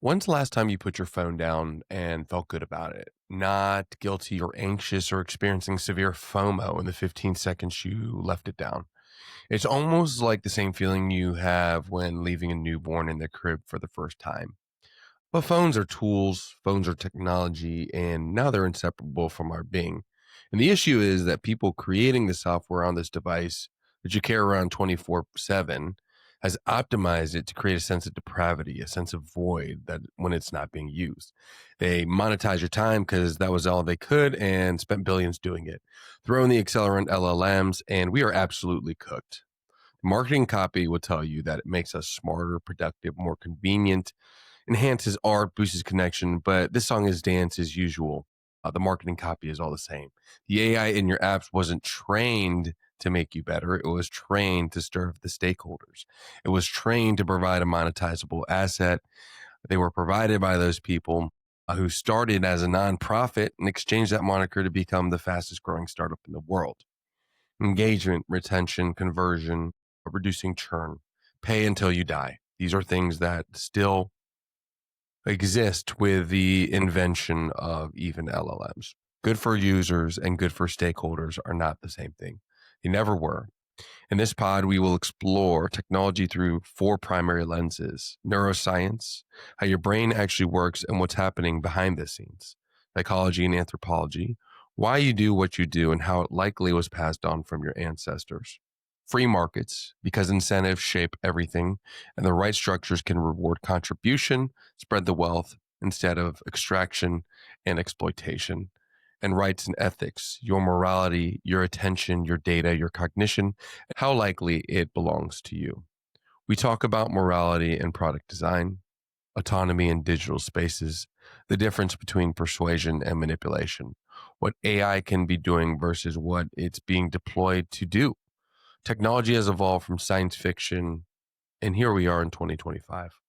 When's the last time you put your phone down and felt good about it? Not guilty or anxious or experiencing severe FOMO in the 15 seconds you left it down. It's almost like the same feeling you have when leaving a newborn in the crib for the first time. But phones are tools, phones are technology, and now they're inseparable from our being. And the issue is that people creating the software on this device that you carry around 24/7 has optimized it to create a sense of depravity, a sense of void that when it's not being used. They monetize your time because that was all they could and spent billions doing it. Throw in the accelerant LLMs, and we are absolutely cooked. Marketing copy will tell you that it makes us smarter, productive, more convenient, enhances art, boosts connection, but this song is dance as usual. The marketing copy is all the same. The AI in your apps wasn't trained to make you better. It was trained to serve the stakeholders. It was trained to provide a monetizable asset. They were provided by those people who started as a nonprofit and exchanged that moniker to become the fastest growing startup in the world. Engagement, retention, conversion, reducing churn, pay until you die. These are things that still exist with the invention of even LLMs. Good for users and good for stakeholders are not the same thing. They never were. In this pod, we will explore technology through four primary lenses: neuroscience, how your brain actually works and what's happening behind the scenes; psychology and anthropology, why you do what you do and how it likely was passed on from your ancestors; free markets, because incentives shape everything, and the right structures can reward contribution, spread the wealth instead of extraction and exploitation; and rights and ethics, your morality, your attention, your data, your cognition, how likely it belongs to you. We talk about morality and product design, autonomy in digital spaces, the difference between persuasion and manipulation, what AI can be doing versus what it's being deployed to do. Technology has evolved from science fiction, and here we are in 2025.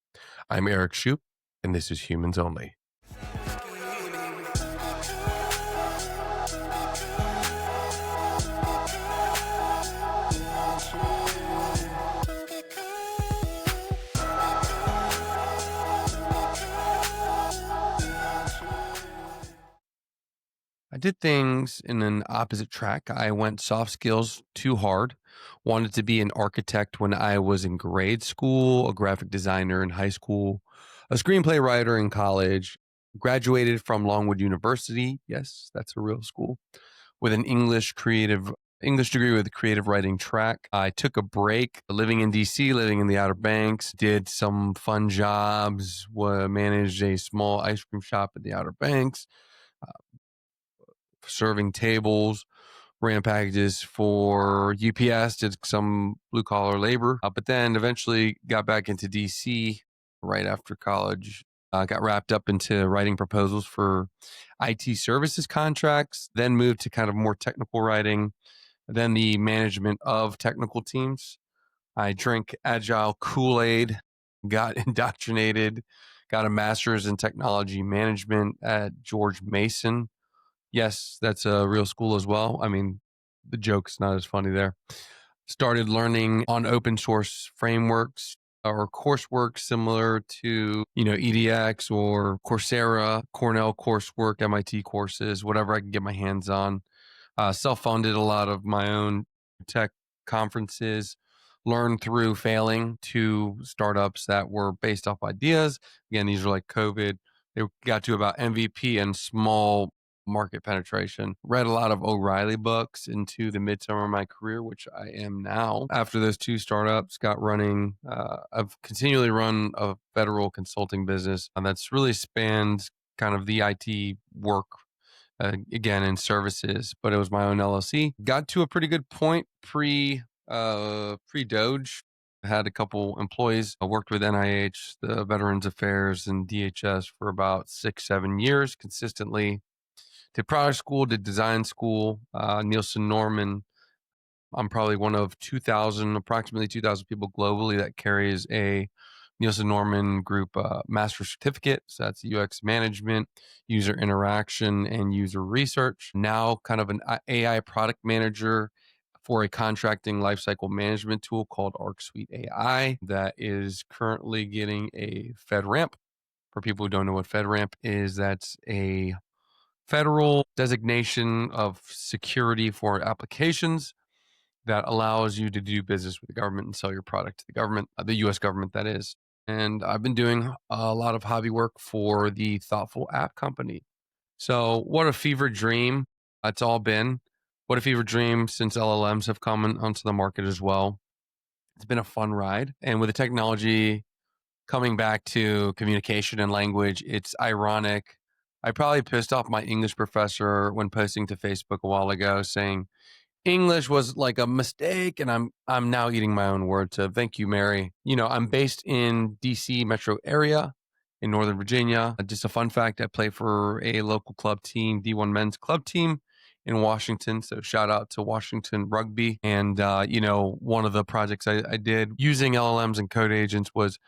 I'm Erikk Shupp, and this is Humans Only. I did things in an opposite track. I went soft skills too hard. Wanted to be an architect when I was in grade school, a graphic designer in high school, a screenplay writer in college, graduated from Longwood University. Yes, that's a real school, with an English degree with a creative writing track. I took a break living in DC, living in the Outer Banks, did some fun jobs, managed a small ice cream shop in the Outer Banks, serving tables, ran packages for UPS, did some blue collar labor, but then eventually got back into DC right after college. Got wrapped up into writing proposals for IT services contracts, then moved to kind of more technical writing, then the management of technical teams. I drank agile Kool-Aid, got indoctrinated, got a master's in technology management at George Mason. Yes, that's a real school as well. I mean, the joke's not as funny there. Started learning on open source frameworks or coursework similar to, EDX or Coursera, Cornell coursework, MIT courses, whatever I could get my hands on. Self-funded a lot of my own tech conferences, learned through failing to startups that were based off ideas. Again, these are like COVID. They got to about MVP and small market penetration. Read a lot of O'Reilly books into the midsummer of my career, which I am now. After those two startups got running, I've continually run a federal consulting business, and that's really spanned kind of the IT work, again, in services, but it was my own LLC. Got to a pretty good point pre-Doge. Had a couple employees. I worked with NIH, the Veterans Affairs, and DHS for about 6-7 years consistently. Did product school, did design school, Nielsen Norman. I'm probably one of approximately 2,000 people globally that carries a Nielsen Norman Group master certificate. So that's UX management, user interaction, and user research. Now kind of an AI product manager for a contracting lifecycle management tool called ArcSuite AI that is currently getting a FedRAMP For people who don't know what FedRAMP is, that's a federal designation of security for applications that allows you to do business with the government and sell your product to the government, the US government, that is. And I've been doing a lot of hobby work for the Thoughtful App Company. So, what a fever dream it's all been. What a fever dream since LLMs have come onto the market as well. It's been a fun ride. And with the technology coming back to communication and language, it's ironic. I probably pissed off my English professor when posting to Facebook a while ago saying, English was like a mistake, and I'm now eating my own words. So thank you, Mary. I'm based in DC metro area in Northern Virginia. Just a fun fact, I play for a local club team, D1 men's club team in Washington. So shout out to Washington Rugby. And one of the projects I did using LLMs and code agents was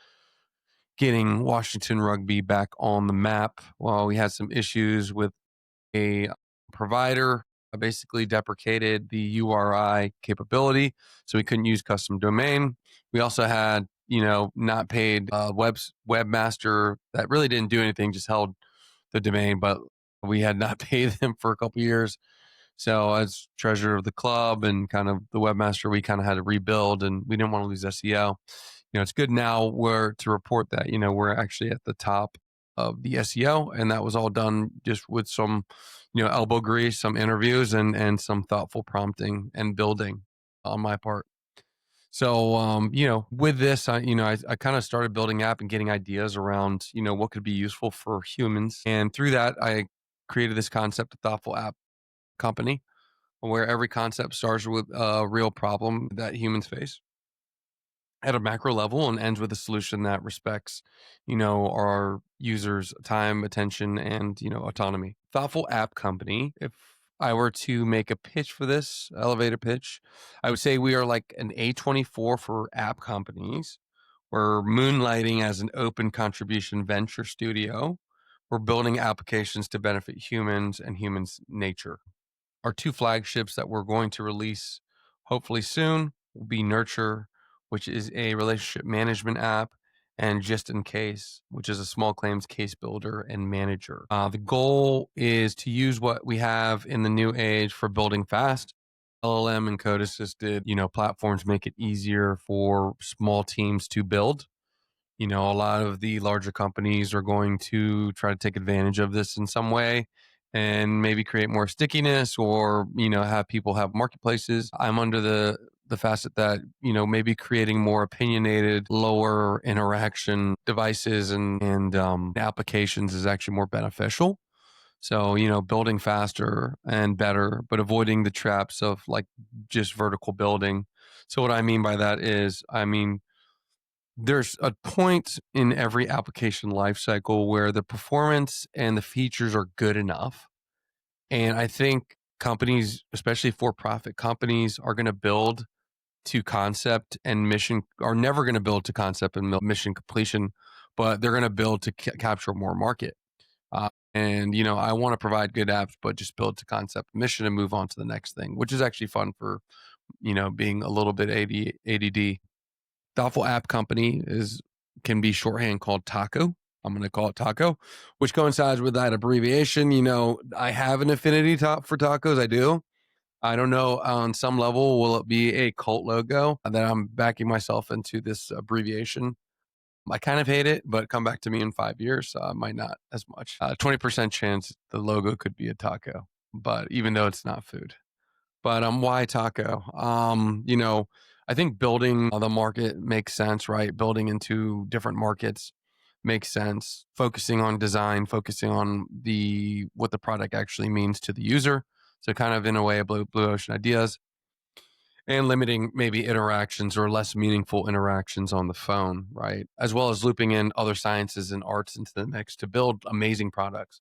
getting Washington Rugby back on the map. Well, we had some issues with a provider. I basically deprecated the URI capability, so we couldn't use custom domain. We also had, not paid webmaster that really didn't do anything, just held the domain, but we had not paid them for a couple years. So as treasurer of the club and kind of the webmaster, we kind of had to rebuild, and we didn't want to lose SEO. It's good now to report that, we're actually at the top of the SEO, and that was all done just with some, elbow grease, some interviews, and some thoughtful prompting and building on my part. So, with this, I kind of started building app and getting ideas around, what could be useful for humans. And through that, I created this concept of Thoughtful App Company, where every concept starts with a real problem that humans face at a macro level and ends with a solution that respects, our users' time, attention, and, autonomy. Thoughtful App Company, if I were to make a pitch for this elevator pitch, I would say we are like an A24 for app companies. We're moonlighting as an open contribution venture studio. We're building applications to benefit humans and humans' nature. Our two flagships that we're going to release hopefully soon will be Nurture, which is a relationship management app, and Just in Case, which is a small claims case builder and manager. The goal is to use what we have in the new age for building fast. LLM and code assisted, platforms make it easier for small teams to build. A lot of the larger companies are going to try to take advantage of this in some way and maybe create more stickiness or, have people have marketplaces. I'm under the facet that, maybe creating more opinionated, lower interaction devices and applications is actually more beneficial. So, building faster and better, but avoiding the traps of like just vertical building. So what I mean by that is, there's a point in every application lifecycle where the performance and the features are good enough. And I think companies, especially for-profit companies, are going to build to concept and mission, are never going to build to concept and mission completion, but they're going to build to capture more market. And, I want to provide good apps, but just build to concept mission and move on to the next thing, which is actually fun for, being a little bit ADD. Thoughtful App Company can be shorthand called TACO. I'm going to call it TACO, which coincides with that abbreviation. I have an affinity for tacos. I do. I don't know, on some level, will it be a cult logo that I'm backing myself into this abbreviation? I kind of hate it, but come back to me in 5 years. Might not as much. 20% chance the logo could be a taco, but even though it's not food. But why taco? I think building the market makes sense, right? Building into different markets makes sense. Focusing on design, focusing on what the product actually means to the user. So kind of in a way, blue ocean ideas, and limiting maybe interactions or less meaningful interactions on the phone, right? As well as looping in other sciences and arts into the mix to build amazing products.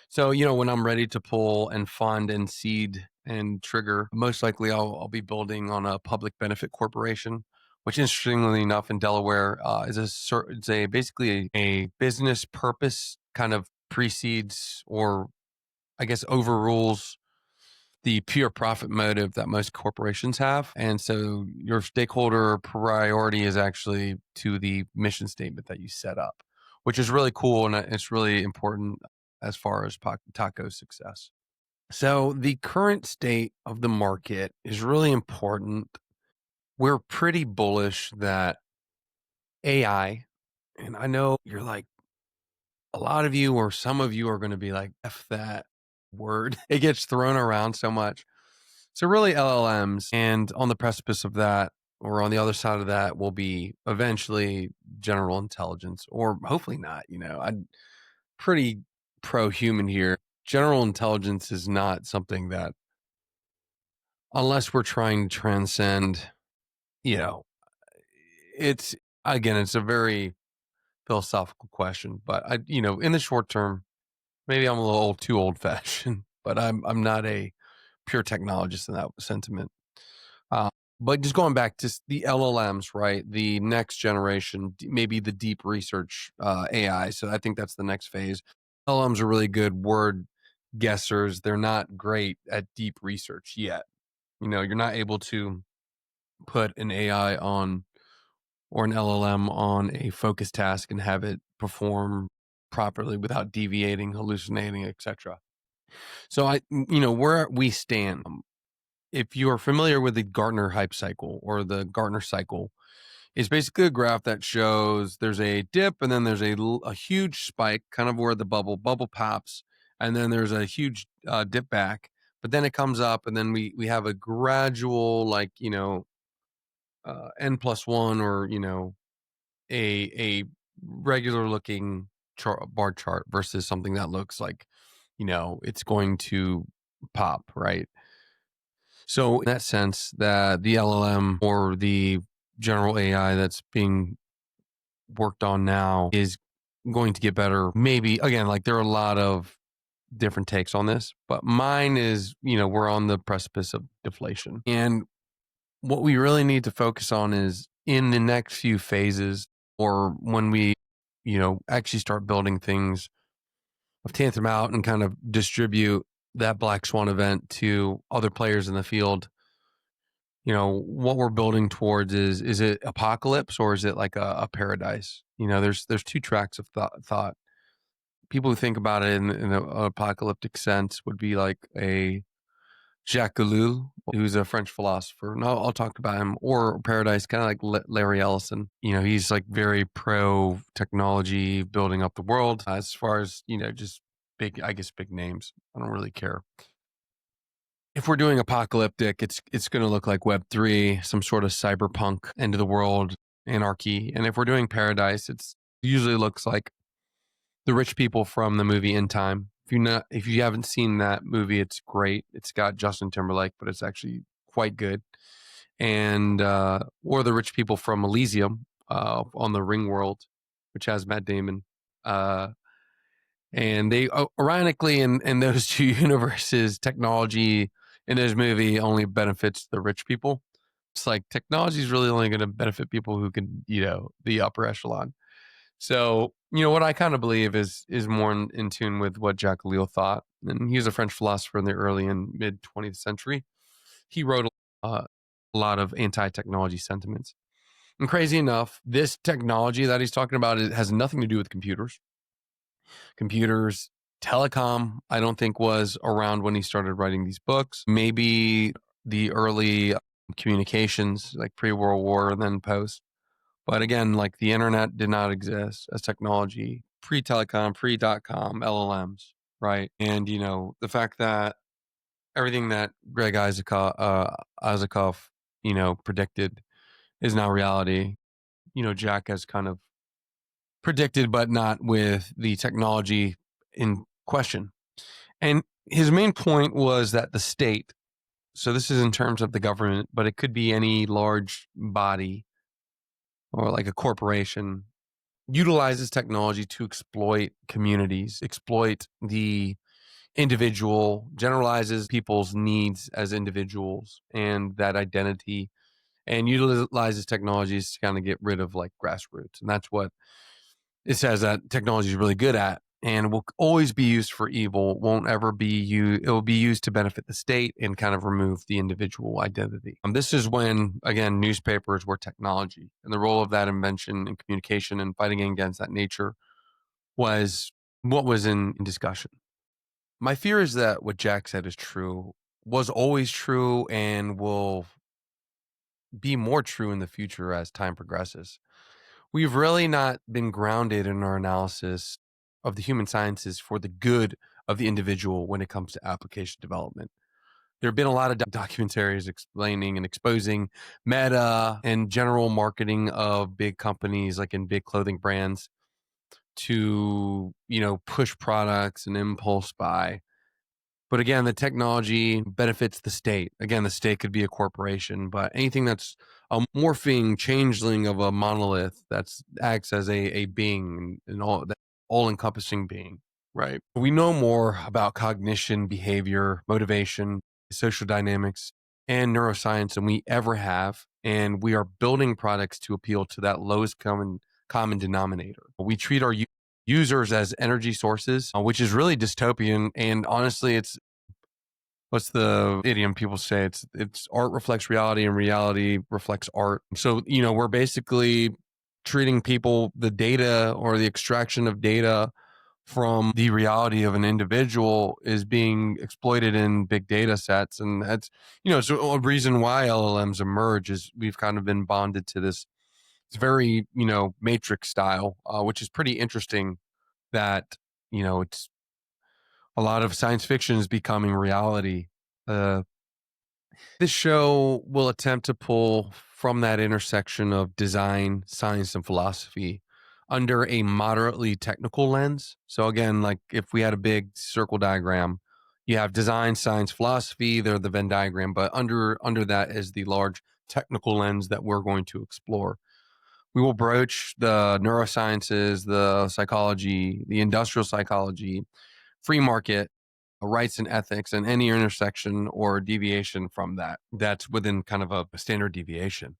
So, when I'm ready to pull and fund and seed and trigger, most likely I'll be building on a public benefit corporation, which interestingly enough in Delaware it's basically a business purpose kind of precedes or I guess overrules the pure profit motive that most corporations have. And so your stakeholder priority is actually to the mission statement that you set up, which is really cool. And it's really important as far as Taco's success. So the current state of the market is really important. We're pretty bullish that AI, and I know you're like, a lot of you or some of you are going to be like, F that word. It gets thrown around so much. So really LLMs, and on the precipice of that, or on the other side of that, will be eventually general intelligence, or hopefully not. I'm pretty pro-human here. General intelligence is not something that, unless we're trying to transcend, you know, it's, again, it's a very philosophical question, but in the short term, maybe I'm a little too old fashioned, but I'm not a pure technologist in that sentiment. Uh, but just going back to the LLMs, right? The next generation, maybe the deep research AI. So I think that's the next phase. LLMs are really good word guessers. They're not great at deep research yet. You're not able to put an AI on, or an LLM on, a focus task and have it perform properly without deviating, hallucinating, etc. So where we stand. If you are familiar with the Gartner Hype Cycle, or the Gartner cycle, it's basically a graph that shows there's a dip and then there's a huge spike, kind of where the bubble pops, and then there's a huge dip back, but then it comes up, and then we have a gradual, like, n+1, or a regular looking bar chart, versus something that looks like it's going to pop, right? So in that sense, that the LLM, or the general AI that's being worked on now, is going to get better. Maybe, again, like, there are a lot of different takes on this, but mine is, we're on the precipice of deflation. And what we really need to focus on is, in the next few phases, or when we, actually start building things, of tantrum out and kind of distribute that black swan event to other players in the field. What we're building towards is it apocalypse, or is it like a paradise? There's two tracks of thought. People who think about it in an apocalyptic sense would be like a Jacques Ellul, who's a French philosopher. And I'll talk about him. Or paradise, kind of like Larry Ellison. He's like very pro technology, building up the world. As far as, just big, I guess, big names, I don't really care. If we're doing apocalyptic, it's going to look like Web3, some sort of cyberpunk, end of the world, anarchy. And if we're doing paradise, it's usually looks like the rich people from the movie In Time. If you haven't seen that movie, it's great. It's got Justin Timberlake, but it's actually quite good. And or the rich people from Elysium, on the Ring World, which has Matt Damon. And they, ironically, in those two universes, technology in this movie only benefits the rich people. It's like, technology is really only going to benefit people who can, the upper echelon. So, what I kind of believe is more in tune with what Jacques Ellul thought. And he was a French philosopher in the early and mid 20th century. He wrote a lot of anti-technology sentiments. And crazy enough, this technology that he's talking about, it has nothing to do with computers. Telecom, I don't think was around when he started writing these books. Maybe the early communications, like pre-World War and then post. But again, like, the internet did not exist as technology, pre-telecom, pre-.com, LLMs, right? And, the fact that everything that Greg Isaacoff, predicted is now reality. Jack has kind of predicted, but not with the technology in question. And his main point was that the state, so this is in terms of the government, but it could be any large body, or like a corporation, utilizes technology to exploit communities, exploit the individual, generalizes people's needs as individuals and that identity, and utilizes technologies to kind of get rid of, like, grassroots. And that's what it says that technology is really good at, and will always be used for evil. Won't ever be used. It will be used to benefit the state and kind of remove the individual identity. This is when, again, newspapers were technology, and the role of that invention in communication and fighting against that nature was what was in discussion. My fear is that what Jack said is true, was always true, and will be more true in the future as time progresses. We've really not been grounded in our analysis of the human sciences for the good of the individual when it comes to application development. There have been a lot of documentaries explaining and exposing meta and general marketing of big companies, like in big clothing brands, to, push products and impulse buy. But again, the technology benefits the state. Again, the state could be a corporation, but anything that's a morphing changeling of a monolith that's acts as a being, and all encompassing being, right? We know more about cognition, behavior, motivation, social dynamics, and neuroscience than we ever have. And we are building products to appeal to that lowest common denominator. We treat our users as energy sources, which is really dystopian. And honestly, it's what's the idiom people say? It's art reflects reality and reality reflects art. So, we're basically treating people, the data or the extraction of data from the reality of an individual is being exploited in big data sets. And that's, so a reason why LLMs emerge is we've kind of been bonded to this. It's very, matrix style, which is pretty interesting that, it's a lot of science fiction is becoming reality. Uh, this show will attempt to pull from that intersection of design, science, and philosophy under a moderately technical lens. So again, like if we had a big circle diagram, you have design, science, philosophy, they're the Venn diagram, but under that is the large technical lens that we're going to explore. We will broach the neurosciences, the psychology, the industrial psychology, free market, rights and ethics, and any intersection or deviation from that's within kind of a standard deviation.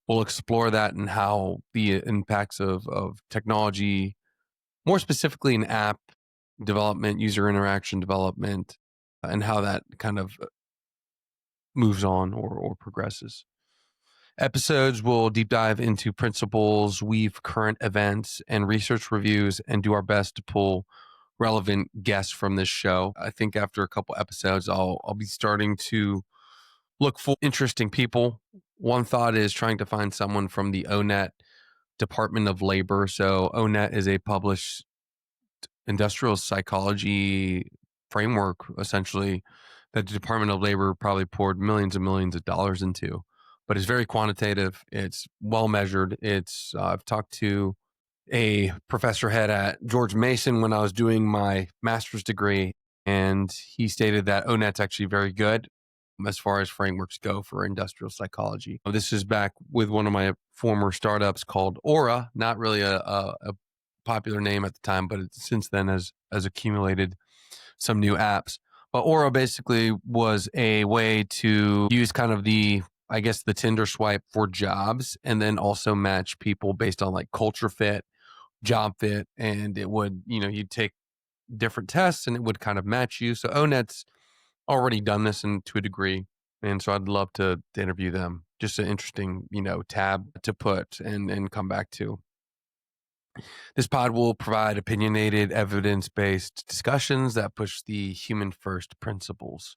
We'll explore that and how the impacts of technology, more specifically in app development, user interaction development, and how that kind of moves on or progresses. Episodes will deep dive into principles, weave current events and research reviews, and do our best to pull relevant guests from this show. I think after a couple episodes, I'll be starting to look for interesting people. One thought is trying to find someone from the ONET Department of Labor. So ONET is a published industrial psychology framework, essentially, that the Department of Labor probably poured millions and millions of dollars into. But it's very quantitative. It's well measured. I've talked to a professor head at George Mason when I was doing my master's degree, and he stated that ONET's actually very good as far as frameworks go for industrial psychology. This is back with one of my former startups called Aura, not really a popular name at the time, but it since then has accumulated some new apps. But Aura basically was a way to use kind of the Tinder swipe for jobs, and then also match people based on like culture fit, job fit, and it would, you'd take different tests and it would kind of match you. So ONET's already done this to a degree. And so I'd love to interview them. Just an interesting, tab to put and come back to. This pod will provide opinionated, evidence-based discussions that push the human first principles.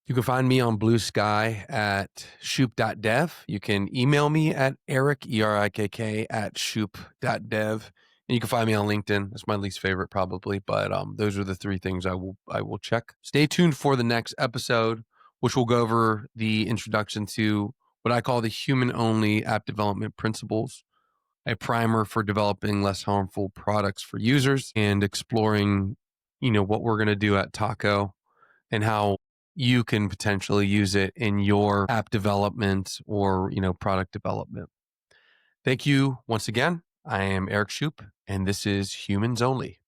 You can find me on Blue Sky at shupp.dev. You can email me at Erikk, Erikk, at shupp.dev. And you can find me on LinkedIn. That's my least favorite probably, but those are the three things I will check. Stay tuned for the next episode, which will go over the introduction to what I call the human-only app development principles, a primer for developing less harmful products for users, and exploring, what we're going to do at Taco and how you can potentially use it in your app development or, product development. Thank you once again. I am Erikk Shupp, and this is Humans Only.